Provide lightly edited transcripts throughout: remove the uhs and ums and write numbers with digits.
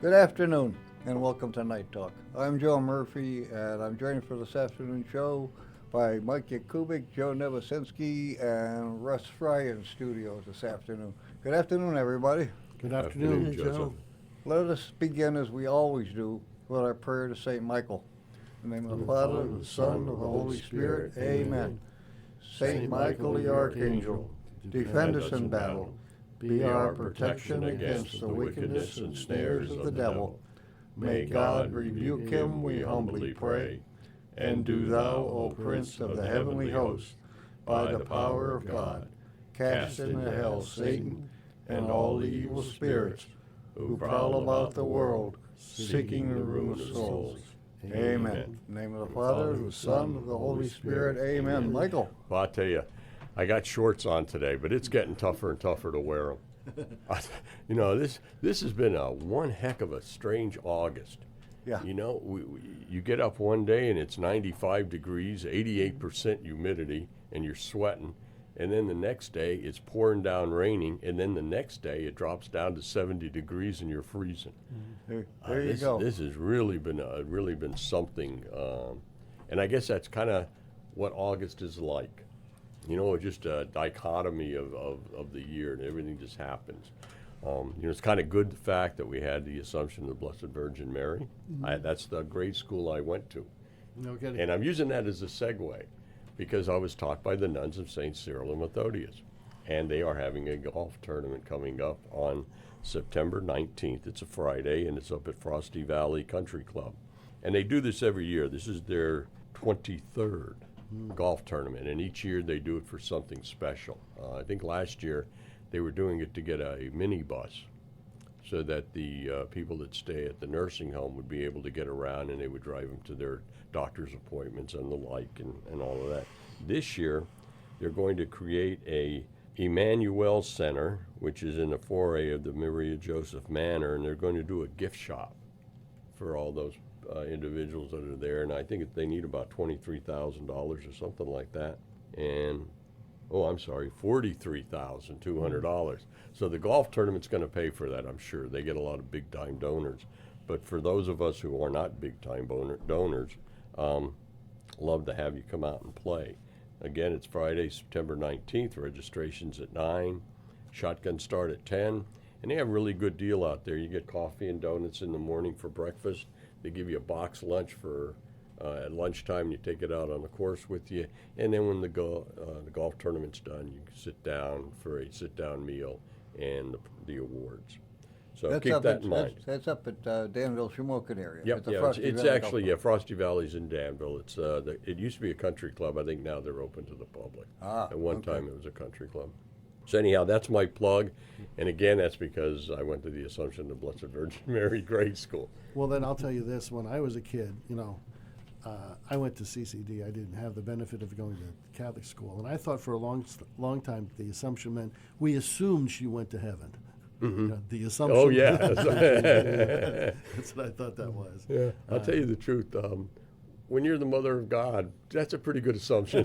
Good afternoon, and welcome to Night Talk. I'm Joe Murphy, and I'm joined for this afternoon show by Mike Yakubik, Joe Nevesinski, and Russ Fry in studios this afternoon. Good afternoon, everybody. Good afternoon, Joe. Let us begin, as we always do, with our prayer to St. Michael. In the name of the Father, the Son, and of the Holy Spirit. Amen. St. Michael the Archangel, defend us in battle. Be our protection against the wickedness and snares of the devil. May God rebuke him, we humbly pray. And do thou, O Prince of the heavenly host, by the power of God, cast into hell Satan and all the evil spirits who prowl about the world, seeking the ruin of souls. Amen. In the name of the Father, the Son, and the Holy Spirit. Amen. Michael. Well, I tell you, I got shorts on today, but it's getting tougher and tougher to wear them. This has been one heck of a strange August. Yeah. You get up one day and it's 95 degrees, 88% humidity, and you're sweating. And then the next day it's pouring down raining, and then the next day it drops down to 70 degrees and you're freezing. There you go. This has really been something, and I guess that's kind of what August is like. Just a dichotomy of the year, and everything just happens. It's kind of good, the fact that we had the Assumption of the Blessed Virgin Mary. That's the grade school I went to. No kidding. And I'm using that as a segue because I was taught by the nuns of St. Cyril and Methodius. And they are having a golf tournament coming up on September 19th. It's a Friday, and it's up at Frosty Valley Country Club. And they do this every year. This is their 23rd golf tournament, and each year they do it for something special. I think last year they were doing it to get a minibus so that the people that stay at the nursing home would be able to get around, and they would drive them to their doctor's appointments and the like, and all of that. This year they're going to create a Emmanuel Center, which is in the foyer of the Maria Joseph Manor, and they're going to do a gift shop for all those individuals that are there, and I think they need about $23,000 or something like that. And $43,200. So the golf tournament's going to pay for that, I'm sure. They get a lot of big-time donors. But for those of us who are not big-time donors, love to have you come out and play. Again, it's Friday, September 19th. Registration's at 9. Shotgun start at 10. And they have a really good deal out there. You get coffee and donuts in the morning for breakfast. They give you a box lunch for at lunchtime. You take it out on the course with you, and then when the golf tournament's done, you can sit down for a sit-down meal and the awards. So keep that in mind. That's up at Danville, Shamokin area. Yep, it's actually Frosty Valley's in Danville. It's it used to be a country club. I think now they're open to the public. At one time it was a country club. So anyhow, that's my plug. And again, that's because I went to the Assumption of the Blessed Virgin Mary grade school. Well, then I'll tell you this. When I was a kid, I went to CCD. I didn't have the benefit of going to Catholic school. And I thought for a long time the Assumption meant we assumed she went to heaven. Mm-hmm. The Assumption. Oh, yeah. That's what I thought that was. Yeah, I'll tell you the truth. When you're the mother of God, that's a pretty good assumption.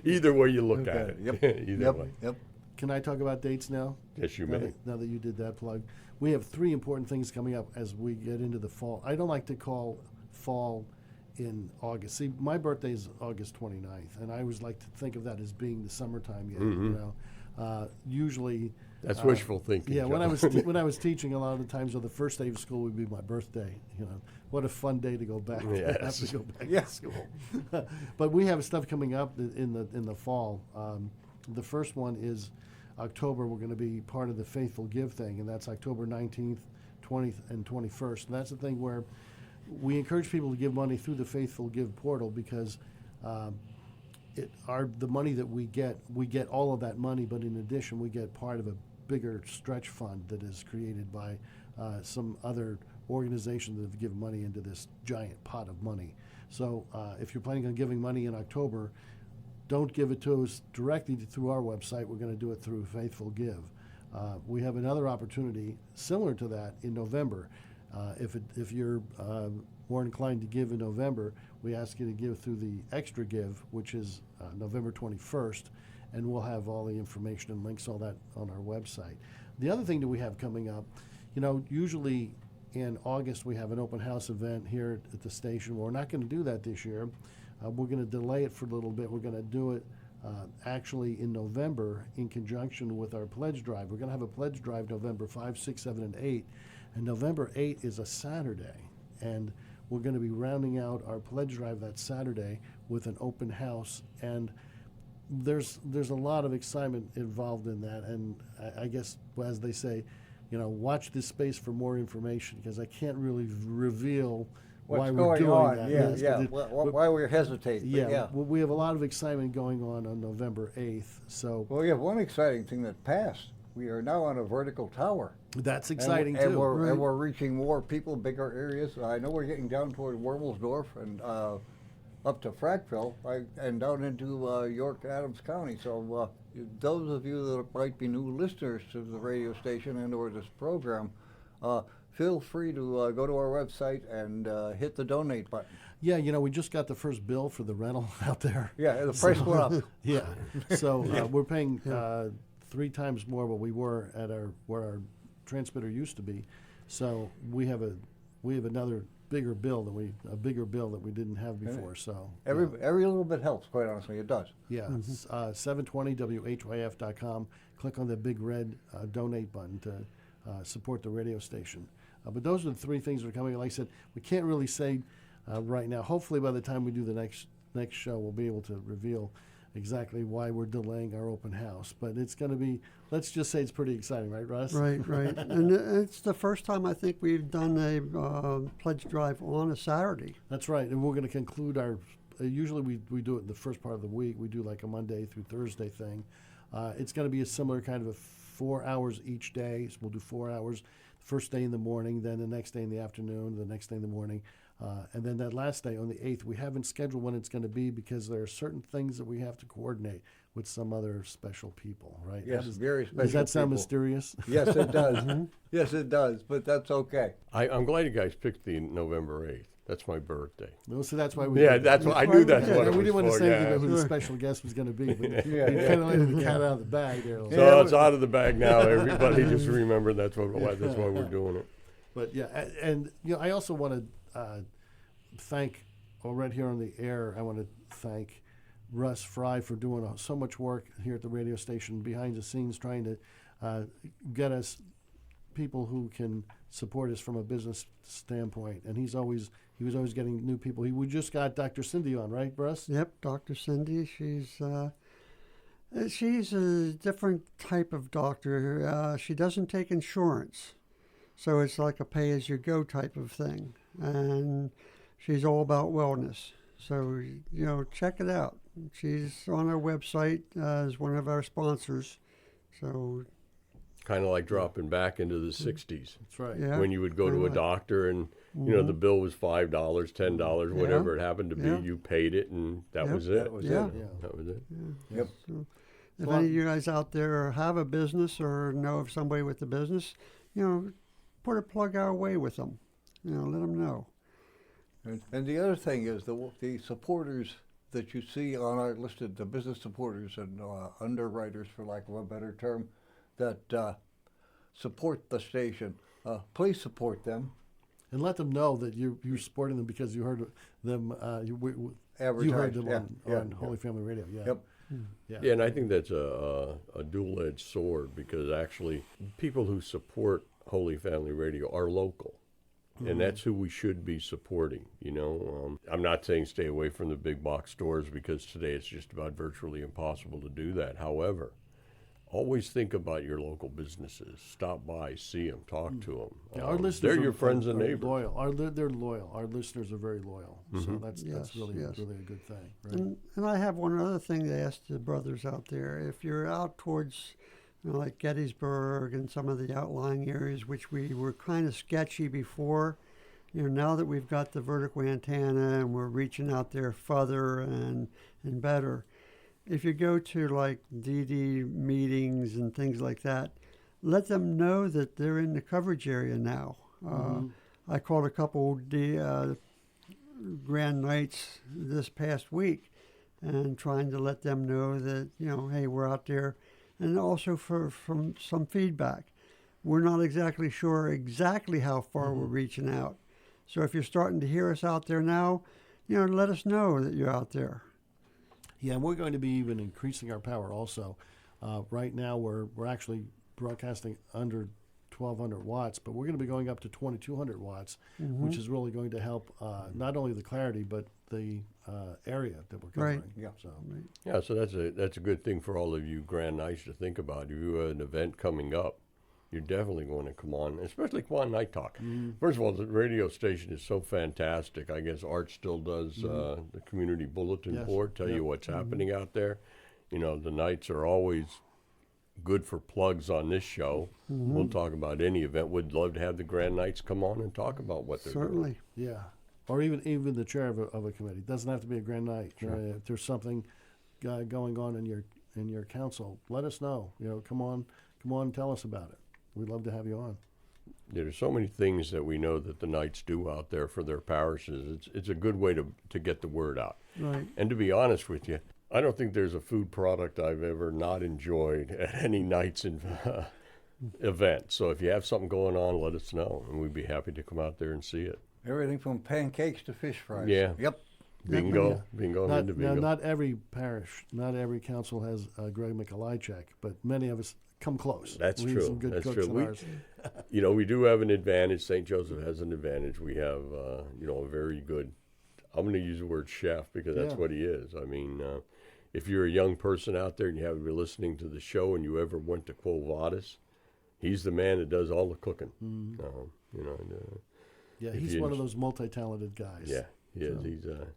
Either way you look at it. Yep. Either way. Yep. Can I talk about dates now? Yes, you may. Now that you did that plug. We have 3 important things coming up as we get into the fall. I don't like to call fall in August. See, my birthday is August 29th, and I always like to think of that as being the summertime year. Mm-hmm. Usually that's wishful thinking. Yeah, John. when I was teaching, a lot of the times, the first day of school would be my birthday. What a fun day to go back. Yes. Have to go back to school. But we have stuff coming up in the fall. The first one is October. We're going to be part of the Faithful Give thing, and that's October 19th, 20th, and 21st. And that's the thing where we encourage people to give money through the Faithful Give portal because the money that we get all of that money, but in addition, we get part of a bigger stretch fund that is created by some other organizations that have given money into this giant pot of money. So if you're planning on giving money in October, don't give it to us directly through our website. We're going to do it through Faithful Give. We have another opportunity similar to that in November. If you're more inclined to give in November, we ask you to give through the Extra Give, which is November 21st, and we'll have all the information and links, all that on our website. The other thing that we have coming up Usually in August we have an open house event here at the station. We're not going to do that this year. We're going to delay it for a little bit. We're going to do it actually in November in conjunction with our pledge drive. We're going to have a pledge drive November 5, 6, 7, and 8. And November 8 is a Saturday. And we're going to be rounding out our pledge drive that Saturday with an open house. And there's a lot of excitement involved in that. And I guess, as they say, watch this space for more information, because I can't really reveal why What's we're going doing on? that. Yeah, Yes, yeah. but Why we're hesitating? but yeah, we have a lot of excitement going on November 8th. So Well, we have one exciting thing that passed. We are now on a vertical tower. that's exciting and, too. We're, Right. and we're reaching more people, bigger areas. I know we're getting down toward Wormelsdorf and up to Frackville and down into York, Adams County. So those of you that might be new listeners to the radio station and or this program, feel free to go to our website and hit the donate button. Yeah, we just got the first bill for the rental out there. Yeah, the price went up. Yeah, so we're paying 3 times more what we were at where our transmitter used to be. So we have another bigger bill that we didn't have before. So Every little bit helps, quite honestly. It does. yeah, 720whyf.com. Click on the big red donate button to support the radio station. But those are the 3 things that are coming. Like I said, we can't really say right now. Hopefully, by the time we do the next show, we'll be able to reveal exactly why we're delaying our open house. But it's going to be, let's just say it's pretty exciting, right, Russ? Right. And it's the first time I think we've done a pledge drive on a Saturday. That's right. And we're going to conclude our, usually we do it in the first part of the week. We do like a Monday through Thursday thing. It's going to be a similar kind of a 4 hours each day. So we'll do 4 hours. First day in the morning, then the next day in the afternoon, the next day in the morning. And then that last day on the 8th, we haven't scheduled when it's going to be because there are certain things that we have to coordinate with some other special people, right? Yes, very special. Does that sound people. mysterious? Yes, it does. Yes, it does. But that's okay. I'm glad you guys picked the November 8th. That's my birthday. No, so that's why we. Yeah, did that's that. what I knew. That's Yeah, what it we was didn't want to for, say yeah. anything about who the special guest was going to be, but Yeah, we kind of let the cat out of the bag there. So it's out of the bag now. Everybody just remember that's why we're doing it. But yeah, and I also want to thank, right here on the air, I want to thank Russ Fry for doing so much work here at the radio station behind the scenes, trying to get us people who can support us from a business standpoint. And he was always getting new people. We just got Dr. Cindy on, right, Russ? Yep, Dr. Cindy. She's a different type of doctor. She doesn't take insurance, so it's like a pay-as-you-go type of thing. And she's all about wellness. So, check it out. She's on our website as one of our sponsors. So, Kind of like dropping back into the 60s. That's right. yeah. When you would go to a pretty much. doctor and the bill was $5, $10, whatever it happened to be, Yeah. you paid it and that Yep. was it. That was Yeah. it. Yeah. That was it. Yep. So if Well, any of you guys out there have a business or know of somebody with a business, put a plug our way with them. Let them know. And the other thing is the supporters that you see on our listed, the business supporters and underwriters, for lack of a better term, that support the station. Please support them. And let them know that you're supporting them because you heard them. You heard Advertised, them yeah, on yeah. Holy Family Radio. Yeah. Yep. Yeah, and I think that's a dual-edged sword because actually people who support Holy Family Radio are local. And that's who we should be supporting, I'm not saying stay away from the big box stores because today it's just about virtually impossible to do that. However, always think about your local businesses. Stop by, see them, talk to them. Yeah, our listeners they're are- your friends and are neighbors. Loyal. They're loyal. Our listeners are very loyal. So that's Yes, really yes. really a good thing. Right? And I have one other thing to ask the brothers out there. If you're out towards, like Gettysburg and some of the outlying areas, which we were kind of sketchy before, now that we've got the vertical antenna and we're reaching out there further and better, if you go to like DD meetings and things like that, let them know that they're in the coverage area now. I called a couple Grand Nights this past week and trying to let them know that, hey, we're out there, and also from some feedback. we're not exactly sure exactly how far we're reaching out. So if you're starting to hear us out there now, let us know that you're out there. Yeah, and we're going to be even increasing our power also. Right now, we're actually broadcasting under 1,200 watts, but we're going to be going up to 2,200 watts, which is really going to help not only the clarity but the area that we're covering. Right. Yeah. So Yeah, so that's a good thing for all of you Grand Knights to think about. If you have an event coming up, you're definitely going to come on, especially come on Night Talk. First of all, the radio station is so fantastic. I guess Art still does the community bulletin Yes. board, tell Yep. you what's happening out there. The nights are always good for plugs on this show. We'll talk about any event. We'd love to have the Grand Knights come on and talk about what they're doing. Certainly. yeah, or even the chair of a committee. It doesn't have to be a Grand Night. If there's something going on in your council, let us know. Come on, and tell us about it. We'd love to have you on. There's so many things that we know that the Knights do out there for their parishes. It's a good way to get the word out. Right. And to be honest with you, I don't think there's a food product I've ever not enjoyed at any Knights event. So if you have something going on, let us know, and we'd be happy to come out there and see it. Everything from pancakes to fish fries. Yeah. Yep. Bingo, bingo, Not, into now, bingo. not every parish, not every council has Greg Mikolajczyk, but many of us come close. That's We have true. some good That's cooks true. in We- ours. We do have an advantage. St. Joseph has an advantage. We have, a very good, I'm going to use the word chef because that's Yeah. what he is. I mean, if you're a young person out there and you haven't been listening to the show and you ever went to Quo Vadis, he's the man that does all the cooking. Yeah, if he's you one of just- those multi-talented guys. Yeah, he is. So-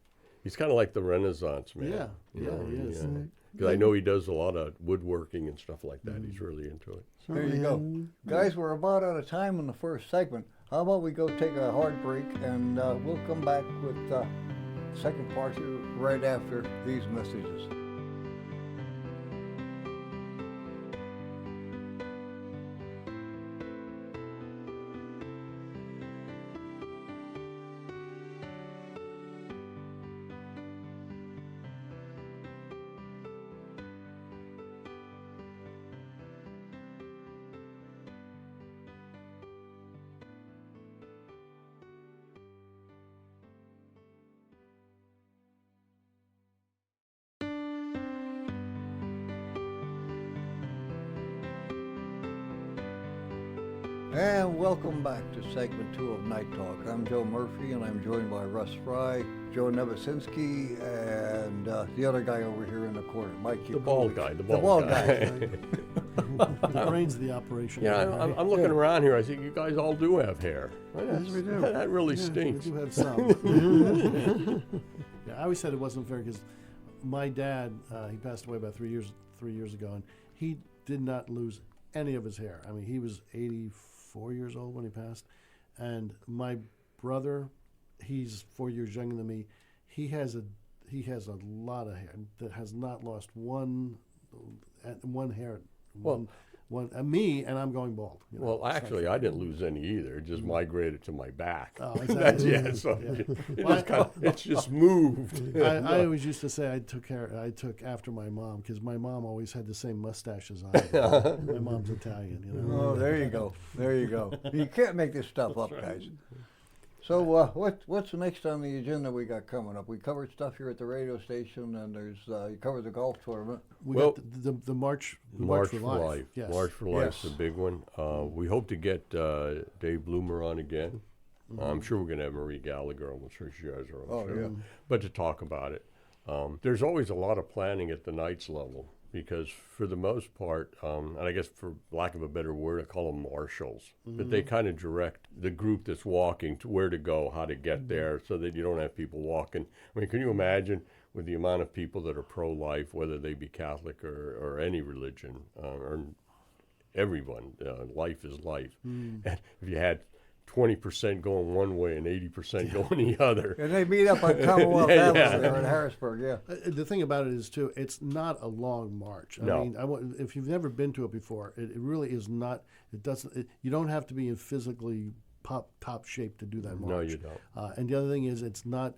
He's kind of like the Renaissance man. Yeah, he is. Because I know he does a lot of woodworking and stuff like that. He's really into it. There you Certainly. go. And Guys, we're about out of time in the first segment. How about we go take a hard break and we'll come back with the second part here right after these messages. And welcome back to segment 2 of Night Talk. I'm Joe Murphy, and I'm joined by Russ Fry, Joe Nevesinski, and the other guy over here in the corner, Mike. The bald Yakovich. guy. The bald guy. The brains of the operation. Yeah, right? I'm looking around here. I think you guys all do have hair. Yes, we do. That really We stinks. do have some. Yeah, I always said it wasn't fair because my dad, he passed away about 3 years ago, and he did not lose any of his hair. I mean, he was 84 years old when he passed, and my brother, he's 4 years younger than me. He has a lot of hair that has not lost one hair. Well- Me, and I'm going bald. Well, actually, I didn't lose any either. It just migrated to my back. Oh, That's, exactly. so Yeah. it's just moved. I always used to say I took after my mom because my mom always had the same mustache as I did. My mom's Italian, you know. Oh, there you go. There you go. You can't make this stuff up, guys. So what's next on the agenda we got coming up? We covered stuff here at the radio station, and there's you covered the golf tournament. We Well, got the March March for Life. Yes. March for Life's Yes. a big one. We hope to get Dave Bloomer on again. I'm sure we're going to have Marie Gallagher. I'm sure you guys are. Oh, sure. yeah. But to talk about it, there's always a lot of planning at the Knights level because for the most part, and I guess for lack of a better word, I call them marshals. But they kind of direct the group that's walking to where to go, how to get there, so that you don't have people walking. I mean, can you imagine with the amount of people that are pro-life, whether they be Catholic or any religion, or everyone, life is life. And if you had 20% going one way and 80% going the other. And they meet up on Commonwealth Yeah, Avenue yeah. there in Harrisburg, yeah. The thing about it is too, it's not a long march. I No. mean, if you've never been to it before, it really is not. It doesn't. You don't have to be in physically top shape to do that march. No, you don't. And the other thing is, it's not.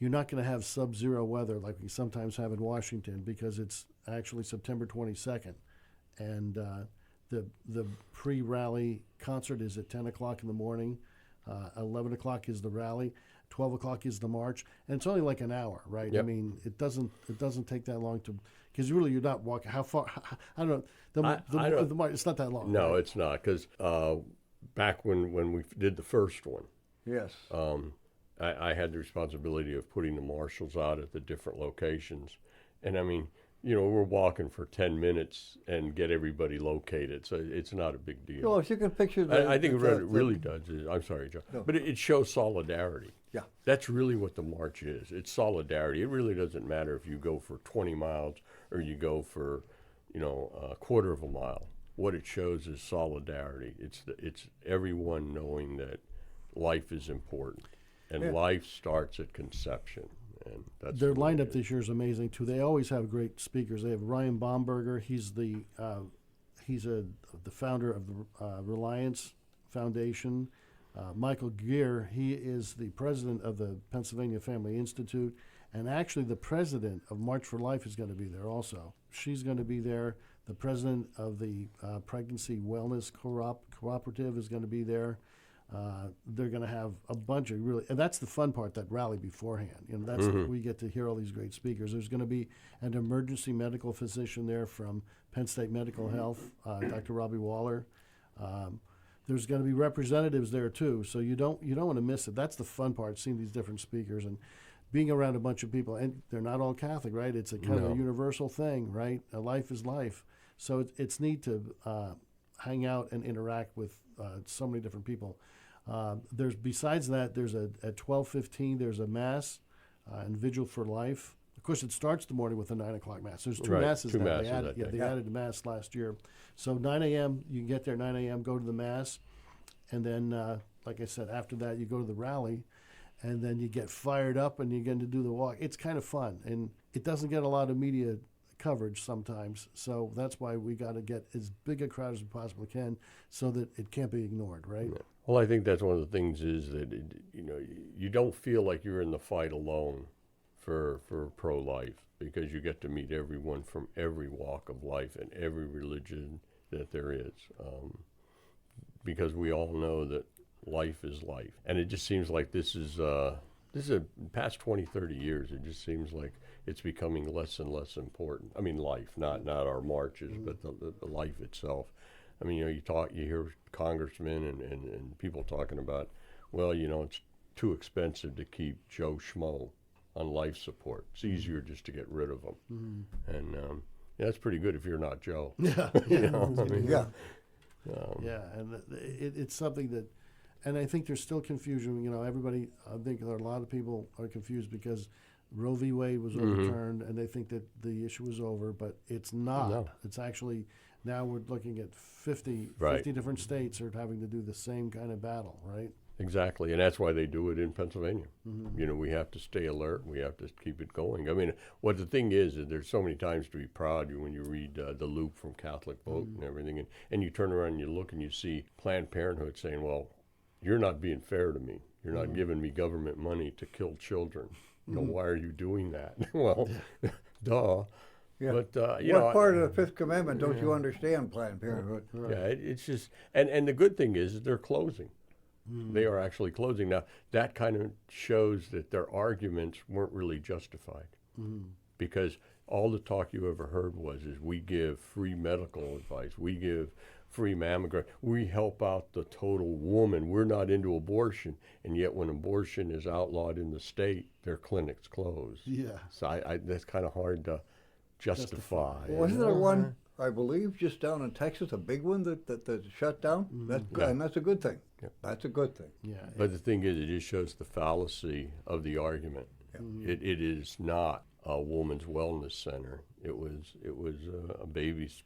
You're not going to have sub-zero weather like we sometimes have in Washington because it's actually September 22nd, and The pre-rally concert is at 10 o'clock in the morning. 11 o'clock is the rally. 12 o'clock is the march, and it's only like an hour, right? Yep. I mean, it doesn't take that long to, because really you're not walking. How far? I don't know. I don't- The march, it's not that long. No, right? it's not, because back when we did the first one, Yes. I had the responsibility of putting the marshals out at the different locations. And I mean, we're walking for 10 minutes and get everybody located. So it's not a big deal. Well, if you can picture the... I think the- what the- it really does is, I'm sorry, Joe, No. but it shows solidarity. Yeah. That's really what the march is. It's solidarity. It really doesn't matter if you go for 20 miles or you go for, a quarter of a mile. What it shows is solidarity. It's everyone knowing that life is important, and Yeah. life starts at conception. And that's Their the way lineup it is. this year is amazing too. They always have great speakers. They have Ryan Baumberger. He's the founder of the Reliance Foundation. Michael Gear. He is the president of the Pennsylvania Family Institute, and actually the president of March for Life is going to be there also. She's going to be there. The president of the Pregnancy Wellness Cooperative is going to be there. They're going to have a bunch of and that's the fun part, that rally beforehand. That's we get to hear all these great speakers. There's going to be an emergency medical physician there from Penn State Medical Health, Dr. Robbie Waller. There's going to be representatives there too, so you don't want to miss it. That's the fun part, seeing these different speakers and being around a bunch of people. And they're not all Catholic, right? It's a kind of a universal thing, right? A life is life. So it's neat to hang out and interact with so many different people. There's besides that, there's at 12:15 there's a mass and vigil for life. Of course, it starts the morning with a 9 o'clock mass. There's two Right, masses. two now. masses They added, that day. they added a mass last year. So 9 a.m. you can get there 9 a.m. go to the mass, and then like I said, after that you go to the rally, and then you get fired up and you get to do the walk. It's kind of fun, and it doesn't get a lot of media coverage sometimes. So that's why we got to get as big a crowd as we possibly can, so that it can't be ignored, right? Yeah. Well, I think that's one of the things is that you don't feel like you're in the fight alone for pro-life, because you get to meet everyone from every walk of life and every religion that there is, because we all know that life is life. And it just seems like this is a past 20, 30 years, it just seems like it's becoming less and less important. I mean, life, not our marches, but the life itself. I mean, you hear congressmen and people talking about, well, it's too expensive to keep Joe Schmo on life support. It's easier just to get rid of them. And that's pretty good if you're not Joe. Yeah. I mean, Yeah. Yeah, and it's something that, and I think there's still confusion. Everybody, I think there are a lot of people are confused because Roe v. Wade was overturned, and they think that the issue was over, but it's not. No. It's actually, now we're looking at 50 Right. different states are having to do the same kind of battle, right? Exactly, and that's why they do it in Pennsylvania. We have to stay alert. We have to keep it going. I mean, what the thing is there's so many times to be proud when you read the Loop from Catholic Vote and everything, and you turn around and you look and you see Planned Parenthood saying, well, you're not being fair to me. You're not giving me government money to kill children. Why are you doing that? Well, duh. Yeah. But, What part of the Fifth Commandment don't you understand, Planned Parenthood? Yeah, it's just, and the good thing is they're closing. They are actually closing. Now, that kind of shows that their arguments weren't really justified, because all the talk you ever heard is we give free medical advice, we give free mammogram, we help out the total woman, we're not into abortion, and yet when abortion is outlawed in the state, their clinics close. Yeah. So I that's kind of hard to justify. Wasn't there one, I believe, just down in Texas, a big one that shut down? And that's a good thing. Yep. That's a good thing. Yeah. But the thing is, it just shows the fallacy of the argument. It is not a woman's wellness center. It was a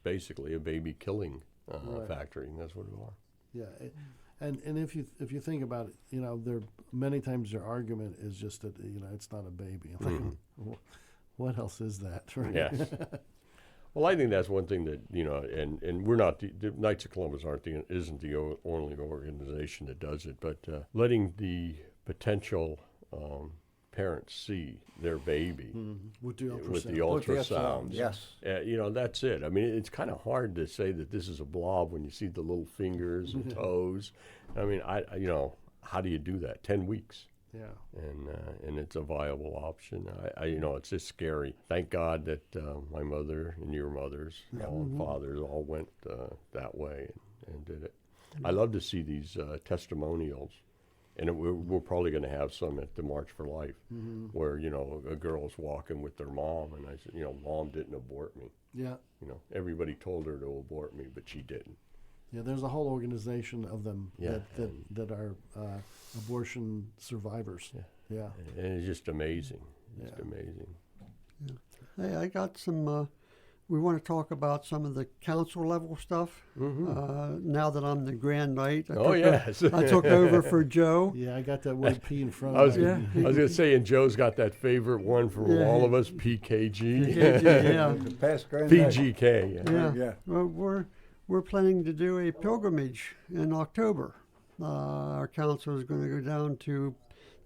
basically a baby killing factory, and that's what it was. Yeah, and if you think about it, there many times their argument is just that it's not a baby. I'm like, what else is that? Right? Yes. Well, I think that's one thing that and we're not the Knights of Columbus isn't the only organization that does it, but letting the potential parents see their baby With the with the ultrasound. ultrasounds. Yes. You know, that's it. I mean, it's kind of hard to say that this is a blob when you see the little fingers and toes. I mean, you know, how do you do that? 10 weeks. Yeah. And it's a viable option. You know, it's just scary. Thank God that my mother and your mothers, all fathers, all went that way and did it. I love to see these testimonials, and we're probably going to have some at the March for Life, where, you know, a girl's walking with their mom, and I said, you know, Mom didn't abort me. Yeah. You know, everybody told her to abort me, but she didn't. Yeah, there's a whole organization of them Yeah, that are abortion survivors. Yeah. And it's just amazing. Just Yeah. amazing. Hey, I got some. We want to talk about some of the council level stuff. Now that I'm the Grand Knight, I took over for Joe. Yeah, I got that word P in front I of was, me. Yeah. I was going to say, and Joe's got that favorite one for Yeah. all of us, PKG. Yeah, The past Grand Knight. PGK. yeah. Yeah. Well, we're planning to do a pilgrimage in October. Our council is going to go down to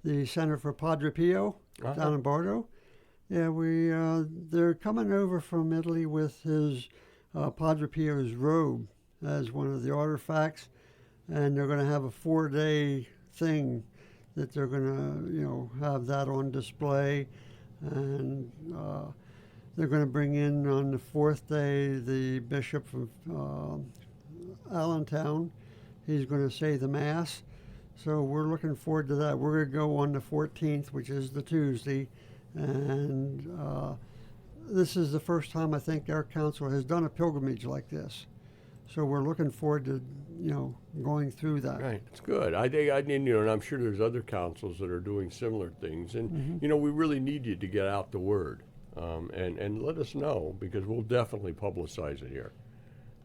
the Center for Padre Pio down in Bardo. Yeah, they're coming over from Italy with his Padre Pio's robe as one of the artifacts, and they're going to have a 4-day thing that they're going to, you know, have that on display, and they're going to bring in on the 4th day the bishop from Allentown. He's going to say the Mass. So we're looking forward to that. We're going to go on the 14th, which is the Tuesday. And this is the first time I think our council has done a pilgrimage like this. So we're looking forward to, you know, going through that. Right, it's good. I think you know, and I'm sure there's other councils that are doing similar things. And you know, we really need you to get out the word, and let us know, because we'll definitely publicize it here.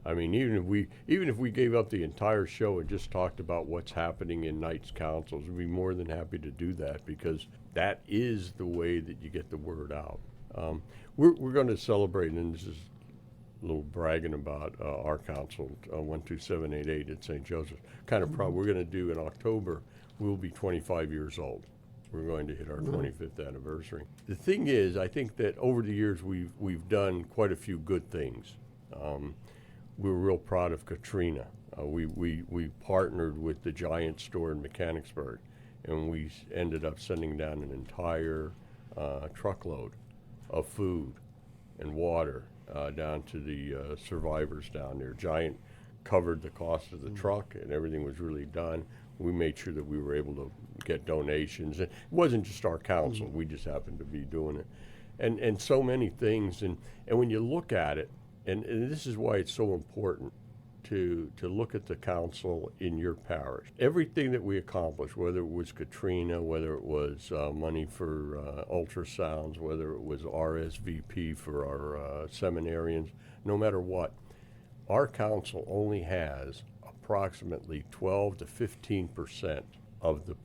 I mean, even if we gave up the entire show and just talked about what's happening in Knights councils, we'd be more than happy to do that, because that is the way that you get the word out. We're going to celebrate, and this is a little bragging about our council, 12788 at St. Joseph. Kind of proud. We're going to do in October. We'll be 25 years old. We're going to hit our 25th anniversary. The thing is, I think that over the years we've done quite a few good things. We were real proud of Katrina. We partnered with the Giant store in Mechanicsburg, and we ended up sending down an entire truckload of food and water down to the survivors down there. Giant covered the cost of the truck, and everything was really done. We made sure that we were able to get donations. It wasn't just our council. We just happened to be doing it. And so many things. And when you look at it, and this is why it's so important to look at the council in your parish. Everything that we accomplished, whether it was Katrina, whether it was money for ultrasounds, whether it was RSVP for our seminarians, no matter what, our council only has approximately 12 to 15% of the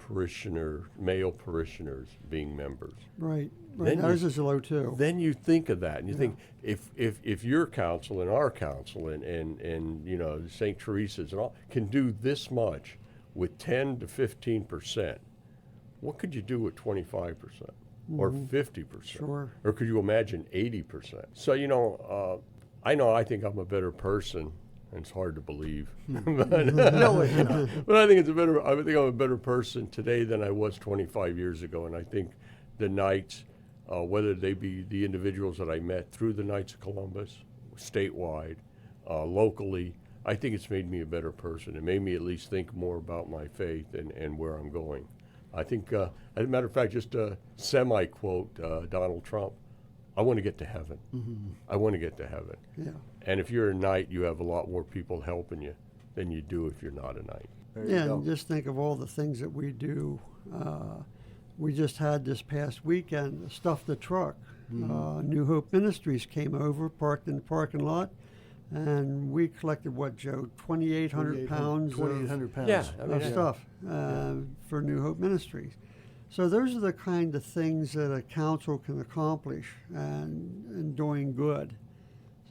male parishioners being members. Right. Then Ours is low too. Then you think of that, and you think, if your council and our council and you know, St. Teresa's and all can do this much with 10 to 15%, what could you do with 25% or 50%? Sure. Or could you imagine 80%? So, you know, I think I'm a better person. And it's hard to believe, but, No, it's not. but I think I'm a better person today than I was 25 years ago. And I think the Knights, whether they be the individuals that I met through the Knights of Columbus, statewide, locally, I think it's made me a better person. It made me at least think more about my faith and where I'm going. I think, as a matter of fact, just a semi-quote Donald Trump, I want to get to heaven. I want to get to heaven. Yeah. And if you're a knight, you have a lot more people helping you than you do if you're not a knight. There you Yeah, go. and just think of all the things that we do. We just had this past weekend, Stuff the Truck. New Hope Ministries came over, parked in the parking lot, and we collected, what, Joe, 2,800 pounds 2,800 pounds. Yeah, I mean, of stuff for New Hope Ministries. So those are the kind of things that a council can accomplish and doing good.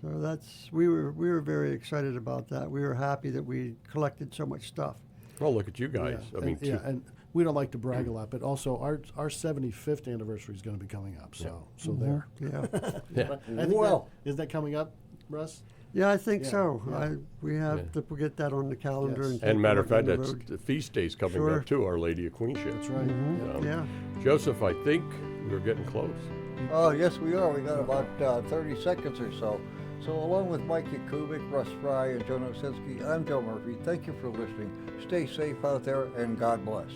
So we were very excited about that. We were happy that we collected so much stuff. Well, look at you guys. Yeah, I mean, and we don't like to brag a lot, but also our 75th anniversary is going to be coming up. So there. Yeah. Yeah. I think Well. is that coming up, Russ? Yeah, I think Yeah, so. yeah. We have Yeah. to get that on the calendar. Yes. And take And matter of it on fact, the that's road. the feast day's coming Sure. up too, Our Lady of Queenship. That's right. Mhm. Yeah. Yeah. Joseph, I think we're getting close. Oh, yes, we are. We got about 30 seconds or so. So along with Mike Yakubik, Russ Fry, and Joe Nosinski, I'm Joe Murphy. Thank you for listening. Stay safe out there, and God bless.